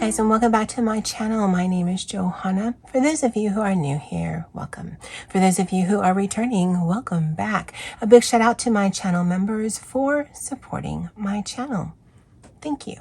guys, and welcome back to my channel. My name is Johanna. For those of you who are new here, welcome. For those of you who are returning, welcome back. A big shout out to my channel members for supporting my channel. Thank you.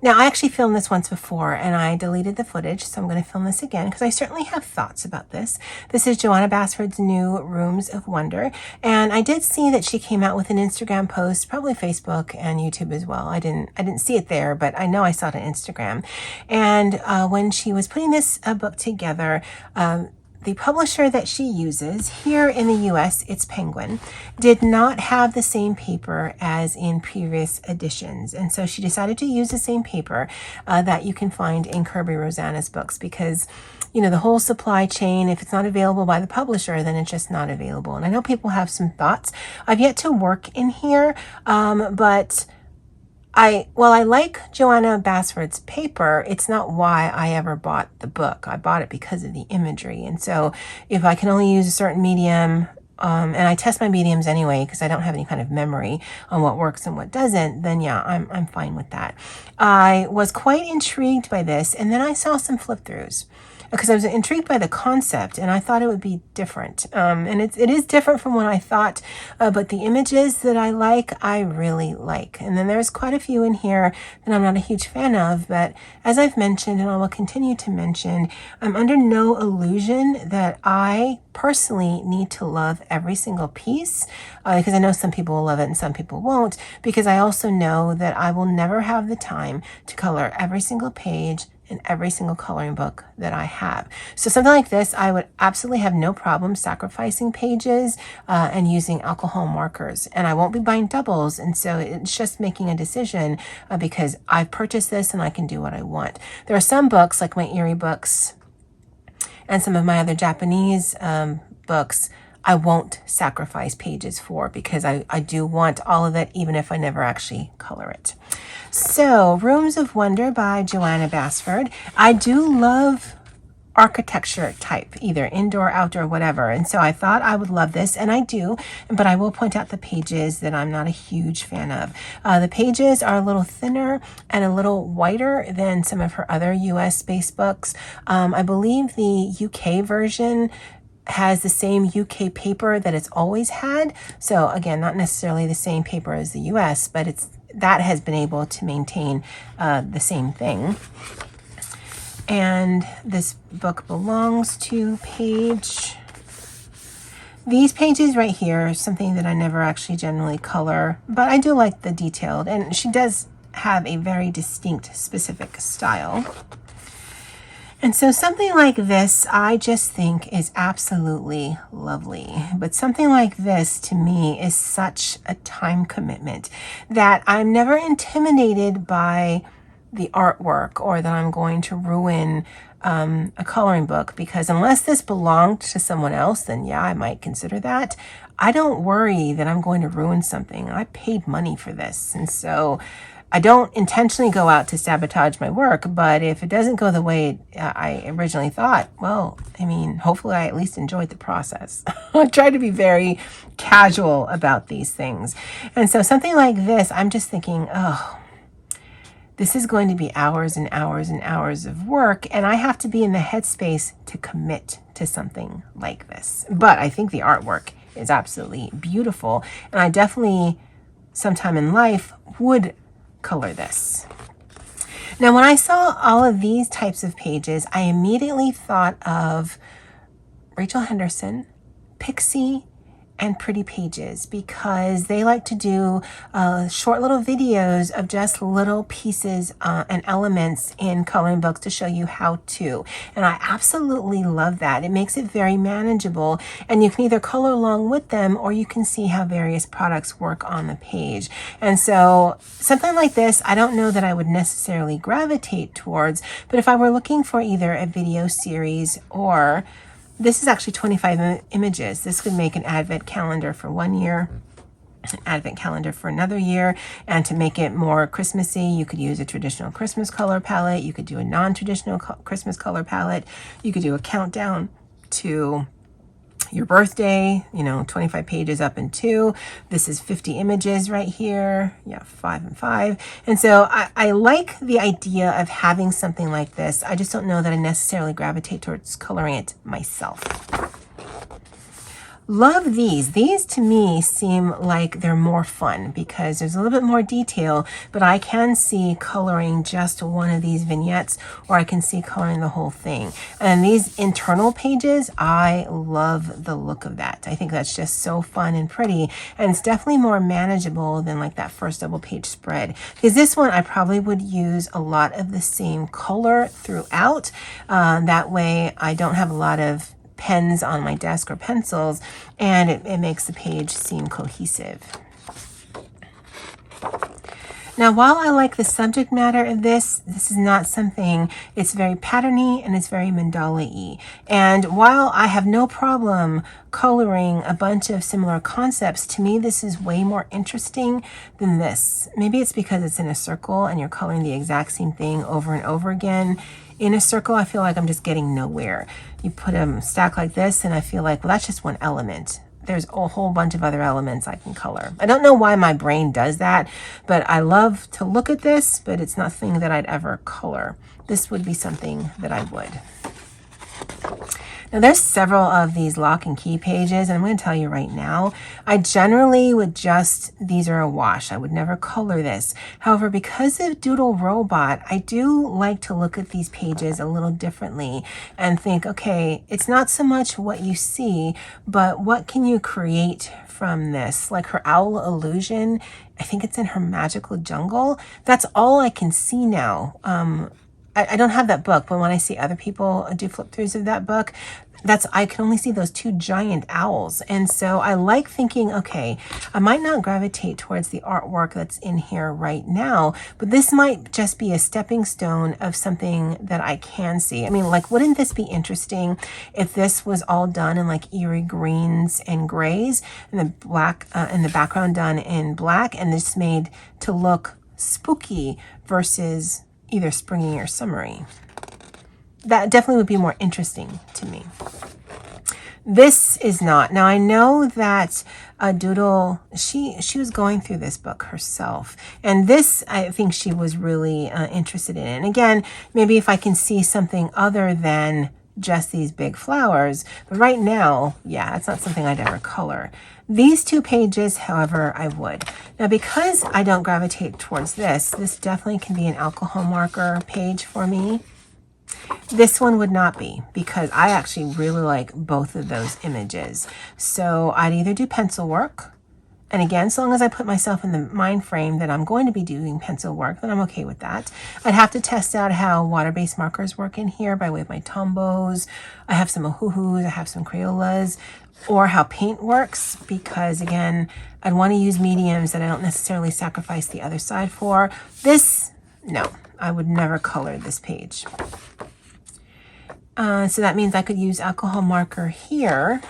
Now, I actually filmed this once before and I deleted the footage, so I'm going to film this again because I certainly have thoughts about this. This is Johanna Basford's new Rooms of Wonder, and I did see that she came out with an Instagram post, probably Facebook and YouTube as well. I didn't see it there, but I know I saw it on Instagram. And when she was putting this book together, the publisher that she uses here in the US, it's Penguin, did not have the same paper as in previous editions. And so she decided to use the same paper that you can find in Kirby Rosanna's books because, you know, the whole supply chain, if it's not available by the publisher, then it's just not available. And I know people have some thoughts. I've yet to work in here, but while I like Johanna Basford's paper, it's not why I ever bought the book. I bought it because of the imagery. And so if I can only use a certain medium, and I test my mediums anyway because I don't have any kind of memory on what works and what doesn't, then yeah, I'm fine with that. I was quite intrigued by this, and then I saw some flip-throughs because I was intrigued by the concept and I thought it would be different. And it is different from what I thought, but the images that I really like. And then there's quite a few in here that I'm not a huge fan of, but as I've mentioned, and I will continue to mention, I'm under no illusion that I personally need to love every single piece because I know some people will love it and some people won't, because I also know that I will never have the time to color every single page in every single coloring book that I have. So something like this, I would absolutely have no problem sacrificing pages and using alcohol markers. And I won't be buying doubles. And so it's just making a decision because I've purchased this and I can do what I want. There are some books, like my Erie books and some of my other Japanese books, I won't sacrifice pages for because I do want all of it, even if I never actually color it. So, Rooms of Wonder by Johanna Basford. I do love architecture type, either indoor, outdoor, whatever. And so I thought I would love this, and I do, but I will point out the pages that I'm not a huge fan of. The pages are a little thinner and a little whiter than some of her other US-based books. I believe the UK version has the same UK paper that it's always had. So again, not necessarily the same paper as the US, but that has been able to maintain the same thing. And this book belongs to these pages right here are something that I never actually generally color, but I do like the detailed, and she does have a very distinct specific style. And so something like this, I just think is absolutely lovely. But something like this, to me, is such a time commitment that I'm never intimidated by the artwork or that I'm going to ruin a coloring book, because unless this belonged to someone else, then yeah, I might consider that. I don't worry that I'm going to ruin something. I paid money for this. And so I don't intentionally go out to sabotage my work, but if it doesn't go the way I originally thought, well, I mean, hopefully I at least enjoyed the process. I try to be very casual about these things. And so something like this, I'm just thinking, oh, this is going to be hours and hours and hours of work, and I have to be in the headspace to commit to something like this. But I think the artwork is absolutely beautiful, and I definitely, sometime in life, would color this. Now, when I saw all of these types of pages, I immediately thought of Rachel Henderson, Pixie, and Pretty Pages, because they like to do short little videos of just little pieces and elements in coloring books to show you how to. And I absolutely love that. It makes it very manageable, and you can either color along with them or you can see how various products work on the page. And so something like this, I don't know that I would necessarily gravitate towards, but if I were looking for either a video series or this is actually 25 images. This could make an advent calendar for 1 year, an advent calendar for another year. And to make it more Christmassy, you could use a traditional Christmas color palette. You could do a non-traditional Christmas color palette. You could do a countdown to, your birthday, you know, 25 pages up in 2. This is 50 images right here. Yeah, 5 and 5. And so I like the idea of having something like this. I just don't know that I necessarily gravitate towards coloring it myself. Love these. These to me seem like they're more fun because there's a little bit more detail, but I can see coloring just one of these vignettes, or I can see coloring the whole thing. And these internal pages, I love the look of that. I think that's just so fun and pretty, and it's definitely more manageable than like that first double page spread, because this one I probably would use a lot of the same color throughout. That way I don't have a lot of pens on my desk or pencils, and it makes the page seem cohesive. Now, while I like the subject matter of this is not something, it's very patterny and it's very mandala-y. And while I have no problem coloring a bunch of similar concepts, to me this is way more interesting than this. Maybe it's because it's in a circle and you're coloring the exact same thing over and over again. In a circle, I feel like I'm just getting nowhere. You put a stack like this and I feel like, well, that's just one element. There's a whole bunch of other elements I can color. I don't know why my brain does that, but I love to look at this, but it's nothing that I'd ever color. This would be something that I would. Now there's several of these lock and key pages, and I'm going to tell you right now, I generally would these are a wash. I would never color this. However, because of Doodle Robot, I do like to look at these pages a little differently and think, okay, it's not so much what you see, but what can you create from this? Like her owl illusion, I think it's in her magical jungle. That's all I can see now. I don't have that book, but when I see other people do flip throughs of that book, I can only see those 2 giant owls. And so I like thinking, okay, I might not gravitate towards the artwork that's in here right now, but this might just be a stepping stone of something that I can see. I mean, like, wouldn't this be interesting if this was all done in like eerie greens and grays, and the black and the background done in black, and this made to look spooky versus either springy or summery? That definitely would be more interesting to me. This is not. Now I know that Doodle, she was going through this book herself, and this I think she was really interested in. And again, maybe if I can see something other than just these big flowers, but right now, yeah, it's not something I'd ever color. These 2 pages, however, I would. Now, because I don't gravitate towards this definitely can be an alcohol marker page for me. This one would not be, because I actually really like both of those images. So I'd either do pencil work, and again, so long as I put myself in the mind frame that I'm going to be doing pencil work, then I'm okay with that. I'd have to test out how water-based markers work in here by way of my Tombos. I have some Ohuhus, I have some Crayolas, or how paint works, because again, I'd want to use mediums that I don't necessarily sacrifice the other side for. This, no, I would never color this page. So that means I could use alcohol marker here,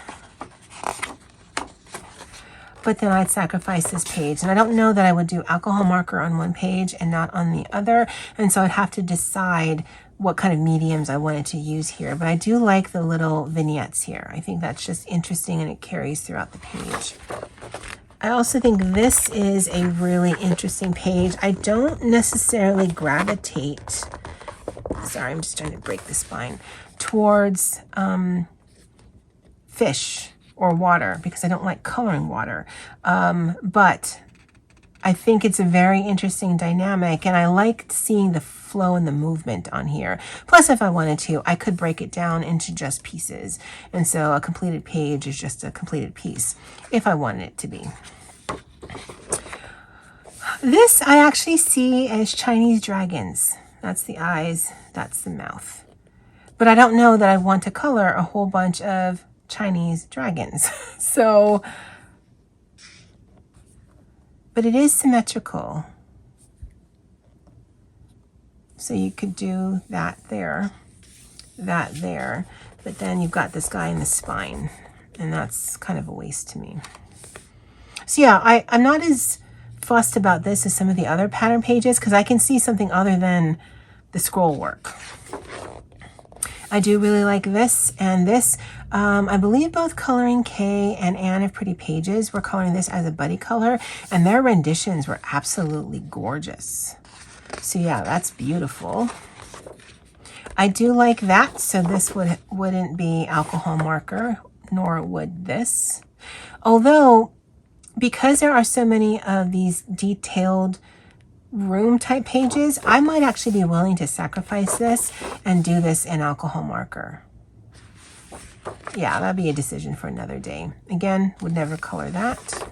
but then I'd sacrifice this page. And I don't know that I would do alcohol marker on one page and not on the other. And so I'd have to decide what kind of mediums I wanted to use here. But I do like the little vignettes here. I think that's just interesting, and it carries throughout the page. I also think this is a really interesting page. I don't necessarily gravitate, sorry, I'm just trying to break the spine, towards fish or water, because I don't like coloring water. But I think it's a very interesting dynamic, and I liked seeing the flow and the movement on here. Plus, if I wanted to, I could break it down into just pieces. And so a completed page is just a completed piece, if I wanted it to be. This I actually see as Chinese dragons. That's the eyes, that's the mouth. But I don't know that I want to color a whole bunch of Chinese dragons. So, but it is symmetrical. So you could do that there, but then you've got this guy in the spine, and that's kind of a waste to me. So yeah, I'm not as fussed about this as some of the other pattern pages, because I can see something other than the scroll work. I do really like this and this. I believe both Coloring K and Anne of Pretty Pages were coloring this as a buddy color, and their renditions were absolutely gorgeous. So yeah, that's beautiful. I do like that, so this wouldn't be alcohol marker, nor would this. Although, because there are so many of these detailed room type pages, I might actually be willing to sacrifice this and do this in alcohol marker. Yeah, that'd be a decision for another day. Again, would never color that.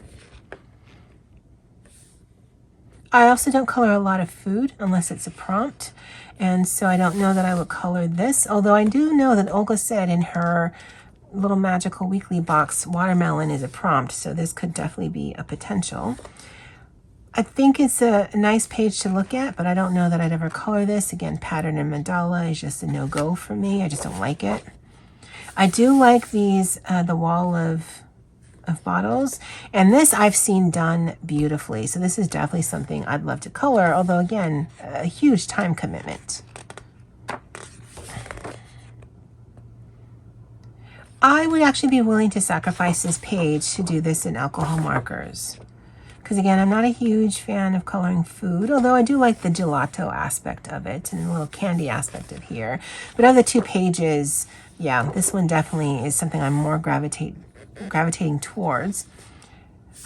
I also don't color a lot of food unless it's a prompt, and so I don't know that I would color this, although I do know that Olga said in her little magical weekly box, watermelon is a prompt, so this could definitely be a potential. I think it's a nice page to look at, but I don't know that I'd ever color this. Again, pattern and mandala is just a no-go for me. I just don't like it. I do like these, the wall of bottles, and this I've seen done beautifully. So this is definitely something I'd love to color, although again, a huge time commitment. I would actually be willing to sacrifice this page to do this in alcohol markers. Because again, I'm not a huge fan of coloring food, although I do like the gelato aspect of it and the little candy aspect of here. But of the two pages, yeah, this one definitely is something I'm more gravitating towards.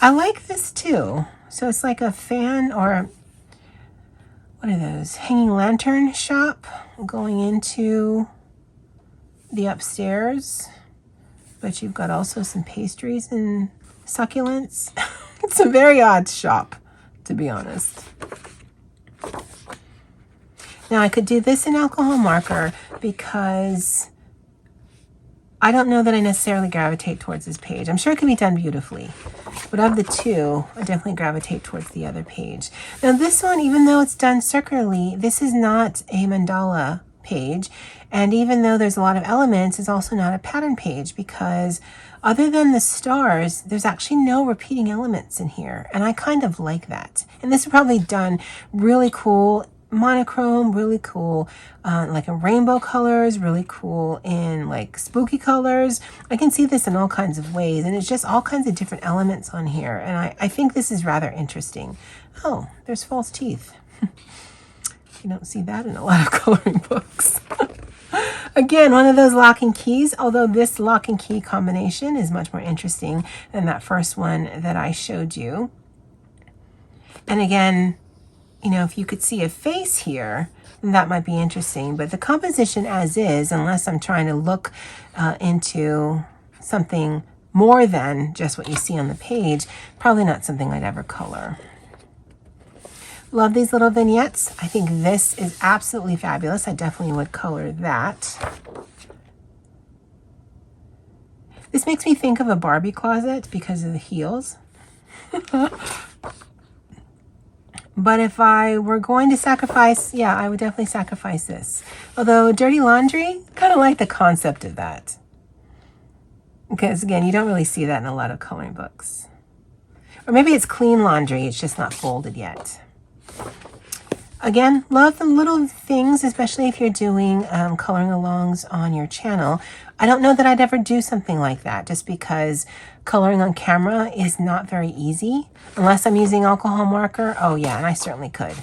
I like this too. So it's like a fan, or what are those? Hanging lantern shop going into the upstairs. But you've got also some pastries and succulents. It's a very odd shop, to be honest. Now I could do this in alcohol marker because I don't know that I necessarily gravitate towards this page. I'm sure it can be done beautifully, but of the two, I definitely gravitate towards the other page. Now this one, even though it's done circularly, this is not a mandala page, and even though there's a lot of elements, it's also not a pattern page, because other than the stars, there's actually no repeating elements in here, and I kind of like that. And this is probably done really cool monochrome, really cool like in rainbow colors, really cool in like spooky colors. I can see this in all kinds of ways, and it's just all kinds of different elements on here, and I think this is rather interesting. Oh, there's false teeth. You don't see that in a lot of coloring books. Again, one of those lock and keys, although this lock and key combination is much more interesting than that first one that I showed you. And again, you know, if you could see a face here, then that might be interesting. But the composition as is, unless I'm trying to look into something more than just what you see on the page, probably not something I'd ever color. Love these little vignettes. I think this is absolutely fabulous. I definitely would color that. This makes me think of a Barbie closet because of the heels. But if I were going to sacrifice, yeah, I would definitely sacrifice this. Although dirty laundry, kind of like the concept of that. Because again, you don't really see that in a lot of coloring books. Or maybe it's clean laundry, it's just not folded yet. Again, love the little things, especially if you're doing coloring alongs on your channel. I don't know that I'd ever do something like that, just because coloring on camera is not very easy. Unless I'm using alcohol marker. Oh yeah, and I certainly could,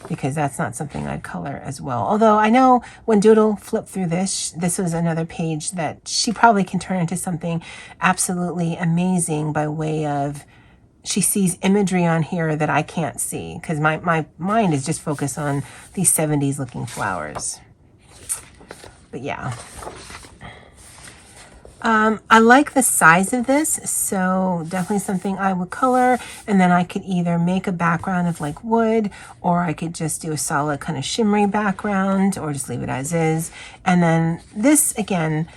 because that's not something I'd color as well. Although I know when Doodle flipped through this was another page that she probably can turn into something absolutely amazing by way of she sees imagery on here that I can't see, because my mind is just focused on these 70s looking flowers. But yeah. I like the size of this, so definitely something I would color, and then I could either make a background of like wood, or I could just do a solid kind of shimmery background, or just leave it as is. And then this, again,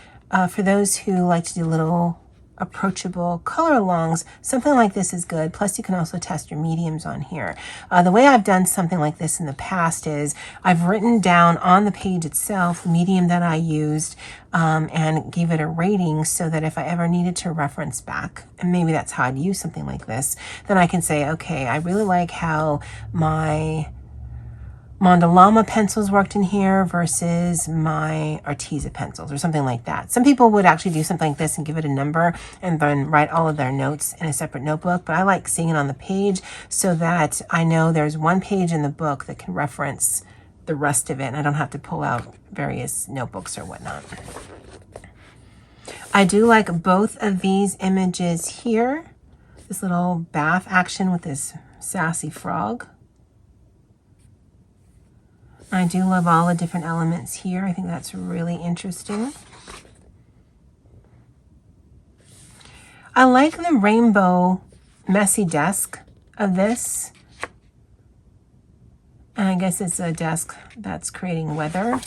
for those who like to do little approachable color alongs, something like this is good. Plus you can also test your mediums on here. The way I've done something like this in the past is I've written down on the page itself the medium that I used and gave it a rating, so that if I ever needed to reference back, and maybe that's how I'd use something like this, then I can say, okay, I really like how my Mondolama pencils worked in here versus my Arteza pencils or something like that. Some people would actually do something like this and give it a number and then write all of their notes in a separate notebook, but I like seeing it on the page so that I know there's one page in the book that can reference the rest of it and I don't have to pull out various notebooks or whatnot. I do like both of these images here. This little bath action with this sassy frog. I do love all the different elements here. I think that's really interesting. I like the rainbow messy desk of this. And I guess it's a desk that's creating weather.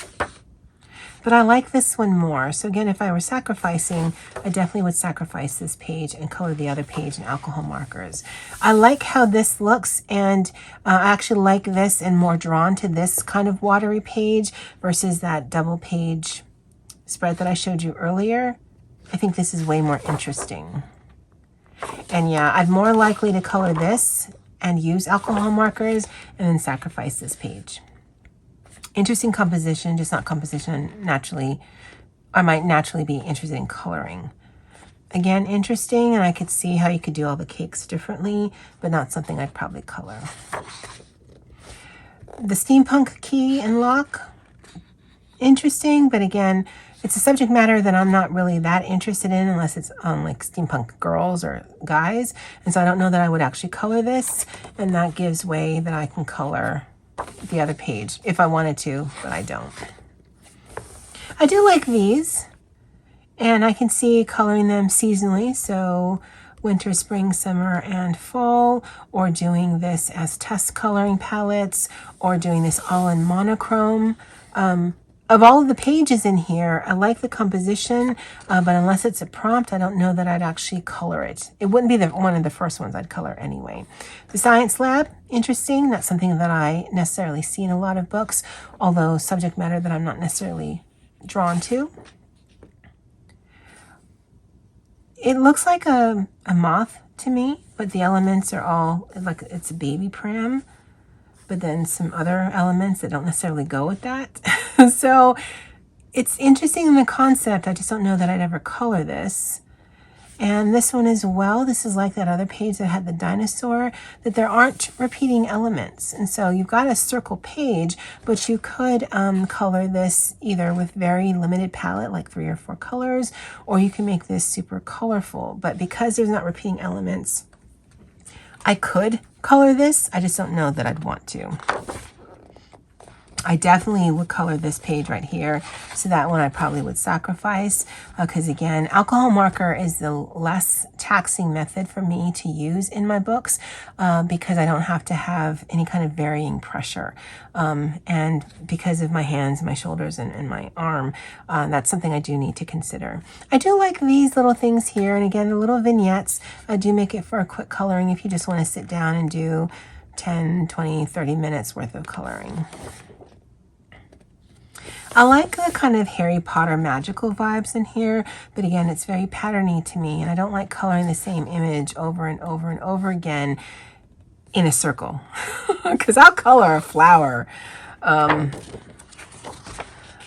But I like this one more. So again, if I were sacrificing, I definitely would sacrifice this page and color the other page in alcohol markers. I like how this looks, and I actually like this and more drawn to this kind of watery page versus that double page spread that I showed you earlier. I think this is way more interesting. And yeah, I'm more likely to color this and use alcohol markers and then sacrifice this page. Interesting composition, just not composition naturally. I might naturally be interested in coloring. Again, interesting, and I could see how you could do all the cakes differently, but not something I'd probably color. The steampunk key and lock, interesting, but again, it's a subject matter that I'm not really that interested in unless it's like steampunk girls or guys, and so I don't know that I would actually color this, and that gives way that I can color the other page if I wanted to, but I don't. I do like these, and I can see coloring them seasonally, so winter, spring, summer, and fall, or doing this as test coloring palettes, or doing this all in monochrome. Of all of the pages in here, I like the composition, but unless it's a prompt, I don't know that I'd actually color it. It wouldn't be one of the first ones I'd color anyway. The science lab, interesting. Not something that I necessarily see in a lot of books, although subject matter that I'm not necessarily drawn to. It looks like a moth to me, but the elements are all like it's a baby pram. But then some other elements that don't necessarily go with that. So it's interesting in the concept. I just don't know that I'd ever color this. And this one as well, this is like that other page that had the dinosaur, that there aren't repeating elements. And so you've got a circle page, but you could color this either with very limited palette, like 3 or 4 colors, or you can make this super colorful. But because there's not repeating elements, I could color this. I just don't know that I'd want to. I definitely would color this page right here. So that one I probably would sacrifice because again, alcohol marker is the less taxing method for me to use in my books because I don't have to have any kind of varying pressure. And because of my hands, my shoulders, and my arm, that's something I do need to consider. I do like these little things here. And again, the little vignettes do make it for a quick coloring if you just want to sit down and do 10, 20, 30 minutes worth of coloring. I like the kind of Harry Potter magical vibes in here, but again, it's very patterny to me, and I don't like coloring the same image over and over and over again in a circle, because I'll color a flower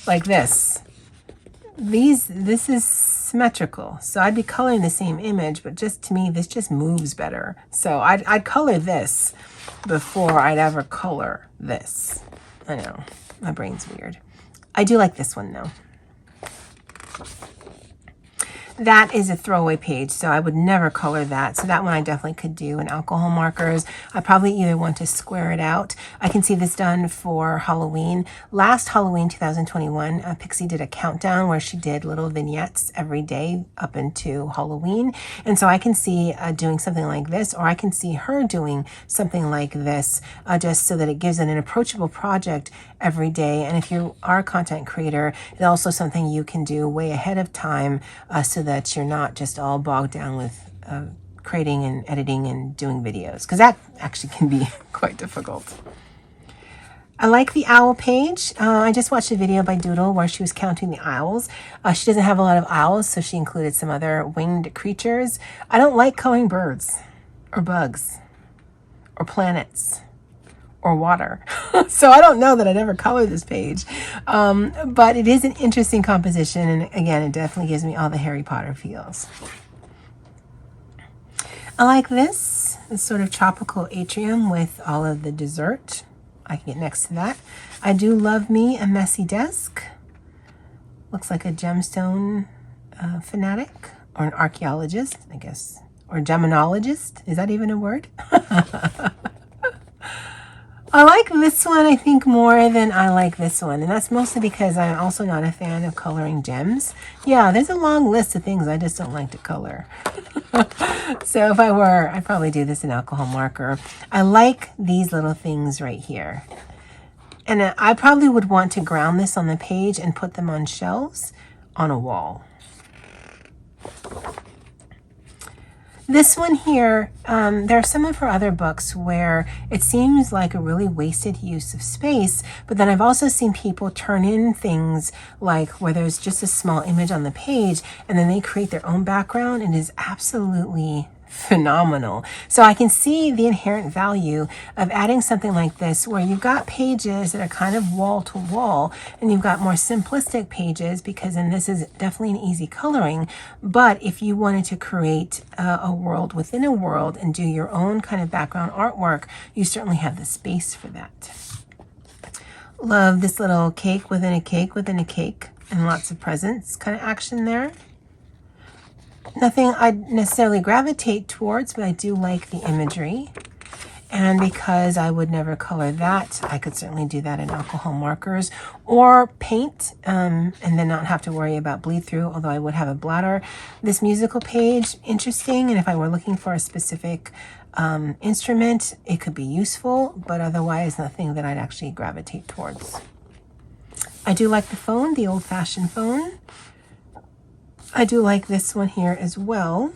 like this. This is symmetrical, so I'd be coloring the same image, but just to me, this just moves better. So I'd color this before I'd ever color this. I know, my brain's weird. I do like this one though. That is a throwaway page, so I would never color that. So that one I definitely could do in alcohol markers. I probably either want to square it out. I can see this done for Halloween. Last Halloween 2021, Pixie did a countdown where she did little vignettes every day up into Halloween. And so I can see doing something like this, or I can see her doing something like this, just so that it gives an approachable project every day. And if you are a content creator, it's also something you can do way ahead of time so that you're not just all bogged down with creating and editing and doing videos, because that actually can be quite difficult. I like the owl page. I just watched a video by Doodle where she was counting the owls. She doesn't have a lot of owls, so she included some other winged creatures. I don't like coloring birds or bugs or planets or water. So I don't know that I'd ever color this page. But it is an interesting composition. And again, it definitely gives me all the Harry Potter feels. I like this sort of tropical atrium with all of the dessert. I can get next to that. I do love me a messy desk. Looks like a gemstone fanatic or an archaeologist, I guess, or geminologist. Is that even a word? I like this one, I think, more than I like this one. And that's mostly because I'm also not a fan of coloring gems. Yeah, there's a long list of things I just don't like to color. So if I were, I'd probably do this in alcohol marker. I like these little things right here. And I probably would want to ground this on the page and put them on shelves on a wall. This one here, there are some of her other books where it seems like a really wasted use of space, but then I've also seen people turn in things like where there's just a small image on the page and then they create their own background, and it is absolutely phenomenal. So I can see the inherent value of adding something like this where you've got pages that are kind of wall to wall, and you've got more simplistic pages, because then this is definitely an easy coloring. But if you wanted to create a world within a world and do your own kind of background artwork, you certainly have the space for that. Love this little cake within a cake within a cake and lots of presents kind of action there. Nothing I'd necessarily gravitate towards, but I do like the imagery. And because I would never color that, I could certainly do that in alcohol markers or paint, and then not have to worry about bleed through, although I would have a bladder. This musical page, interesting, and if I were looking for a specific instrument, it could be useful, but otherwise nothing that I'd actually gravitate towards. I do like the phone, the old-fashioned phone. I do like this one here as well,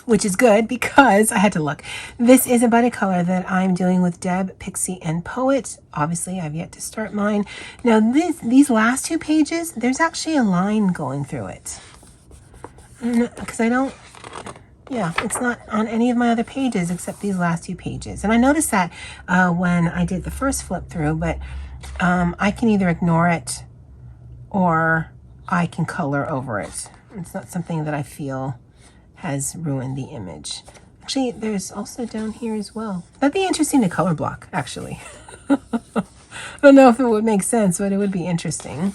which is good because I had to look. This is about a color that I'm doing with Deb, Pixie, and Poet. Obviously, I've yet to start mine. Now, these last two pages, there's actually a line going through it. Because it's not on any of my other pages except these last two pages. And I noticed that when I did the first flip through, but I can either ignore it or I can color over it. It's not something that I feel has ruined the image. Actually, there's also down here as well. That'd be interesting to color block, actually. I don't know if it would make sense, but it would be interesting.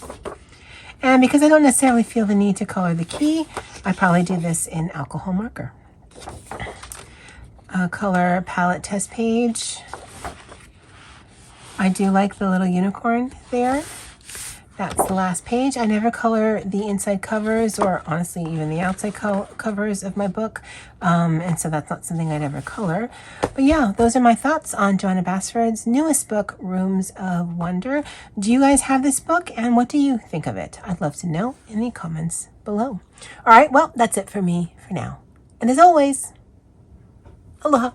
And because I don't necessarily feel the need to color the key, I probably do this in alcohol marker. Color palette test page. I do like the little unicorn there. That's the last page. I never color the inside covers or honestly even the outside covers of my book. And so that's not something I'd ever color. But yeah, those are my thoughts on Johanna Basford's newest book, Rooms of Wonder. Do you guys have this book and what do you think of it? I'd love to know in the comments below. All right, well, that's it for me for now. And as always, aloha.